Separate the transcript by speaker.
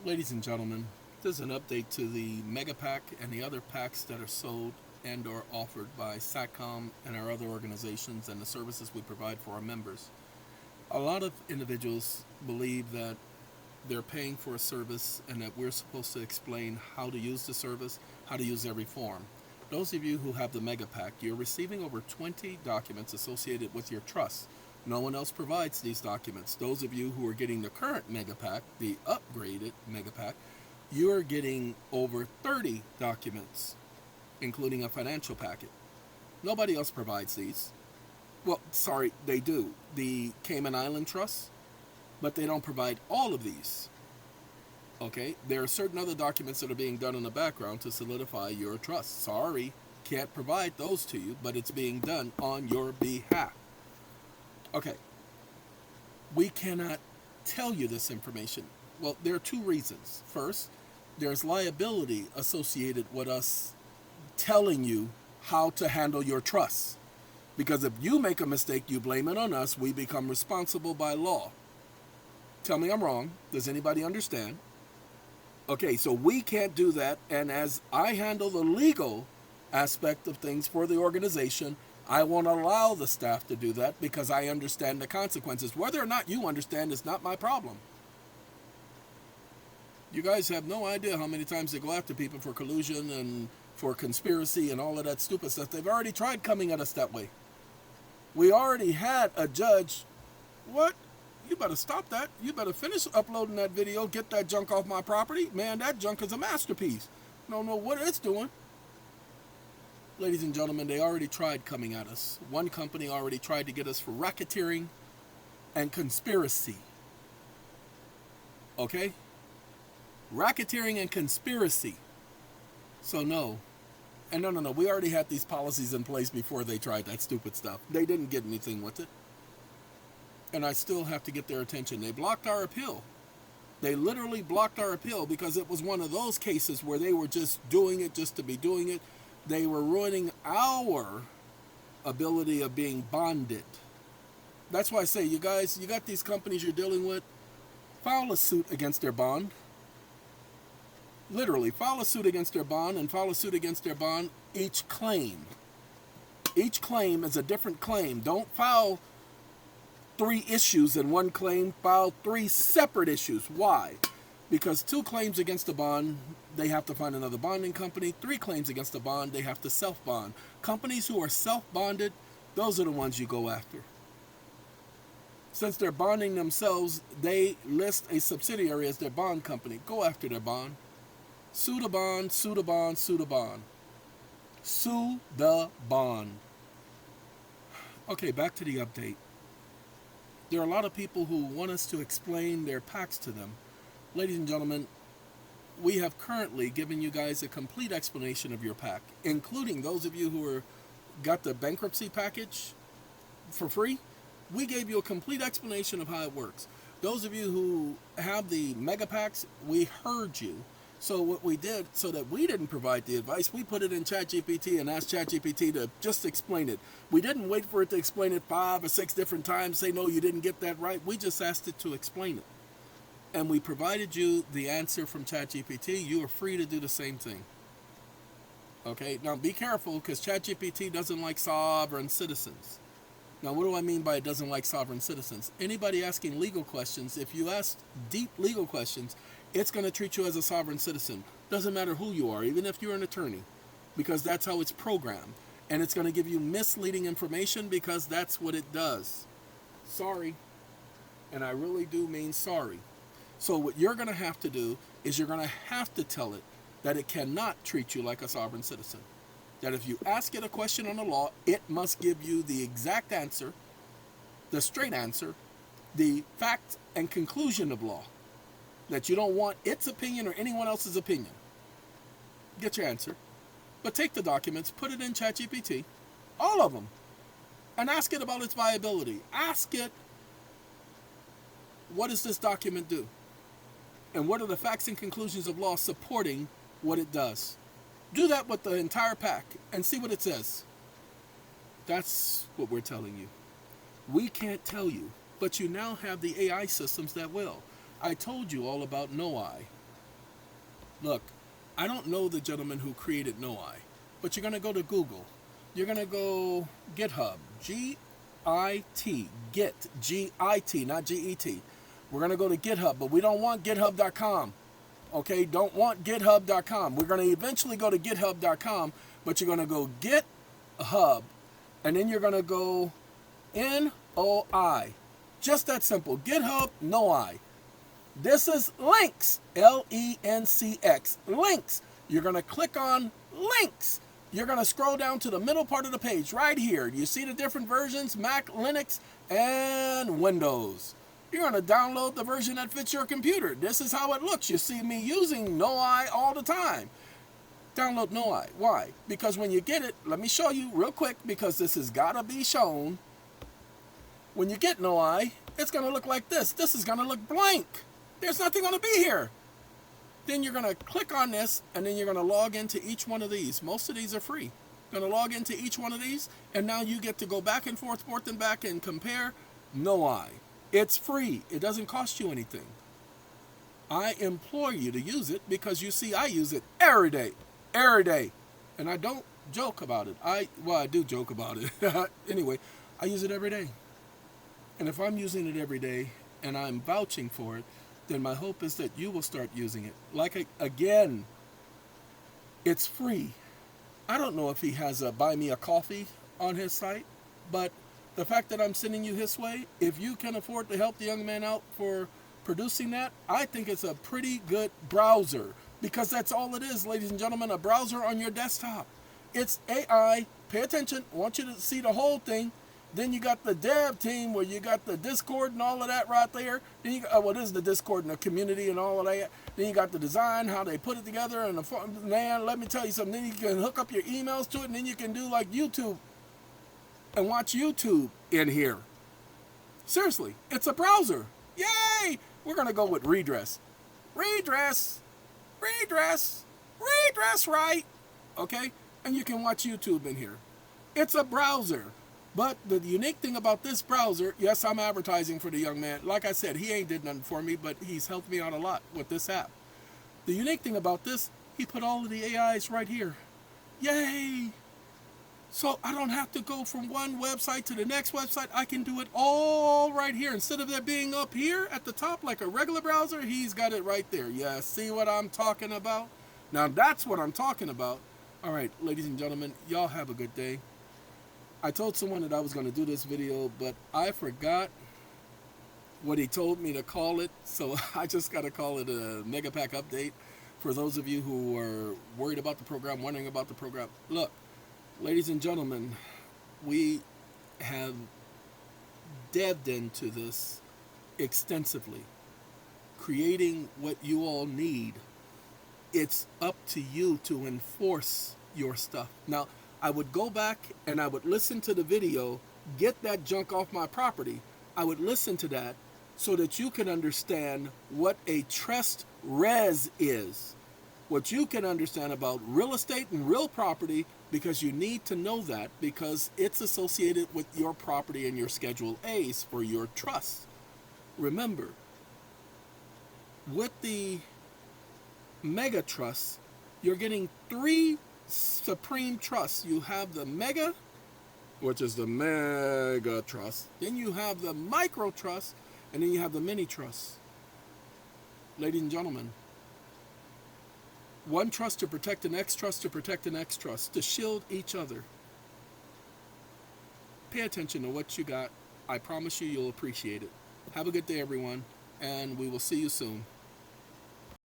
Speaker 1: Ladies and gentlemen, this is an update to the MEGA-PAC and the other PACs that are sold and or offered by SATCOM and our other organizations and the services we provide for our members. A lot of individuals believe that they're paying for a service and that we're supposed to explain how to use the service, how to use every form. Those of you who have the MEGA-PAC, you're receiving over 20 documents associated with your trust. No one else provides these documents. Those of you who are getting the current MEGA-PAC, the upgraded MEGA-PAC, you're getting over 30 documents, including a financial packet. Nobody else provides these. Well, sorry, they do. The Cayman Island Trust, but they don't provide all of these. Okay, there are certain other documents that are being done in the background to solidify your trust. Sorry, can't provide those to you, but it's being done on your behalf. Okay, we cannot tell you this information. Well, there are two reasons. First, there's liability associated with us telling you how to handle your trust. Because if you make a mistake, you blame it on us, we become responsible by law. Tell me I'm wrong. Does anybody understand? Okay, so we can't do that, and as I handle the legal aspect of things for the organization, I won't allow the staff to do that because I understand the consequences. Whether or not you understand is not my problem. You guys have no idea how many times they go after people for collusion and for conspiracy and all of that stupid stuff. They've already tried coming at us that way. We already had a judge. What? You better stop that. You better finish uploading that video. Get that junk off my property. Man, that junk is a masterpiece. Don't know what it's doing. Ladies and gentlemen, they already tried coming at us. One company already tried to get us for racketeering and conspiracy. Okay? Racketeering and conspiracy. So no. And no. We already had these policies in place before they tried that stupid stuff. They didn't get anything with it. And I still have to get their attention. They blocked our appeal. They literally blocked our appeal because it was one of those cases where they were just doing it just to be doing it. They were ruining our ability of being bonded. That's why I say, you guys, you got these companies you're dealing with, file a suit against their bond. Literally, file a suit against their bond and file a suit against their bond each claim. Each claim is a different claim. Don't file 3 issues in one claim, file 3 separate issues. Why? Because 2 claims against a bond, they have to find another bonding company. 3 claims against a bond, they have to self-bond. Companies who are self-bonded, those are the ones you go after. Since they're bonding themselves, they list a subsidiary as their bond company. Go after their bond. Sue the bond, sue the bond, sue the bond. Sue the bond. Okay, back to the update. There are a lot of people who want us to explain their PACs to them. Ladies and gentlemen, we have currently given you guys a complete explanation of your PAC, including those of you who got the bankruptcy package for free. We gave you a complete explanation of how it works. Those of you who have the MEGA-PACs, we heard you. So what we did, so that we didn't provide the advice, we put it in ChatGPT and asked ChatGPT to just explain it. We didn't wait for it to explain it 5 or 6 different times, say, no, you didn't get that right. We just asked it to explain it. And we provided you the answer from ChatGPT. You are free to do the same thing. Okay, now be careful because ChatGPT doesn't like sovereign citizens. Now, what do I mean by it doesn't like sovereign citizens? Anybody asking legal questions, if you ask deep legal questions, it's going to treat you as a sovereign citizen. Doesn't matter who you are, even if you're an attorney, because that's how it's programmed. And it's going to give you misleading information because that's what it does. Sorry. And I really do mean sorry. So what you're going to have to do is you're going to have to tell it that it cannot treat you like a sovereign citizen. That if you ask it a question on the law, it must give you the exact answer, the straight answer, the fact and conclusion of law. That you don't want its opinion or anyone else's opinion. Get your answer. But take the documents, put it in ChatGPT, all of them, and ask it about its viability. Ask it, what does this document do? And what are the facts and conclusions of law supporting what it does? Do that with the entire PAC and see what it says. That's what we're telling you. We can't tell you, but you now have the AI systems that will. I told you all about NOI. Look, I don't know the gentleman who created NOI, but you're going to go to Google. You're going to go GitHub, G-I-T, Git, G-I-T, not G-E-T. We're going to go to GitHub, but we don't want GitHub.com. Okay, don't want GitHub.com. We're going to eventually go to GitHub.com, but you're going to go GitHub, and then you're going to go N-O-I. Just that simple. GitHub, NOI. This is links, L-E-N-C-X, links. You're going to click on links. You're going to scroll down to the middle part of the page right here. You see the different versions, Mac, Linux, and Windows. You're going to download the version that fits your computer. This is how it looks. You see me using NOI all the time. Download NOI. Why? Because when you get it, let me show you real quick, because this has got to be shown. When you get NOI, it's going to look like this. This is going to look blank. There's nothing going to be here. Then you're going to click on this, and then you're going to log into each one of these. Most of these are free. You're going to log into each one of these, and now you get to go back and forth and back and compare NOI. It's free. It doesn't cost you anything. I implore you to use it, because you see I use it every day. Every day. And I don't joke about it. I do joke about it. Anyway, I use it every day. And if I'm using it every day and I'm vouching for it, then my hope is that you will start using it. Like, again, it's free. I don't know if he has a buy me a coffee on his site, but the fact that I'm sending you his way, if you can afford to help the young man out for producing that, I think it's a pretty good browser, because that's all it is, ladies and gentlemen, a browser on your desktop. It's AI. Pay attention. I want you to see the whole thing. Then you got the dev team, where you got the Discord and all of that right there. Then you got, what is the Discord and the community and all of that. Then you got the design, how they put it together, and man, let me tell you something. Then you can hook up your emails to it, and then you can do like YouTube and watch YouTube in here. Seriously, it's a browser. Yay! We're gonna go with redress, redress, redress, redress, right? Okay, and you can watch YouTube in here. It's a browser. But the unique thing about this browser, yes, I'm advertising for the young man. Like I said, he ain't did nothing for me, but he's helped me out a lot with this app. The unique thing about this, he put all of the AIs right here. Yay! So I don't have to go from one website to the next website. I can do it all right here. Instead of that being up here at the top like a regular browser, he's got it right there. Yeah, see what I'm talking about? Now that's what I'm talking about. All right, ladies and gentlemen, y'all have a good day. I told someone that I was going to do this video, but I forgot what he told me to call it, so I just got to call it a MEGA-PAC update. For those of you who are worried about the program, wondering about the program, look, ladies and gentlemen, we have delved into this extensively, creating what you all need. It's up to you to enforce your stuff. Now, I would go back and I would listen to the video, get that junk off my property. I would listen to that so that you can understand what a trust res is, what you can understand about real estate and real property, because you need to know that, because it's associated with your property and your Schedule A's for your trust. Remember, with the mega trust, you're getting 3 supreme trusts. You have the mega, which is the mega trust. Then you have the micro trust, and then you have the mini trust. Ladies and gentlemen, one trust to protect the next trust to protect the next trust, to shield each other. Pay attention to what you got. I promise you, you'll appreciate it. Have a good day, everyone, and we will see you soon.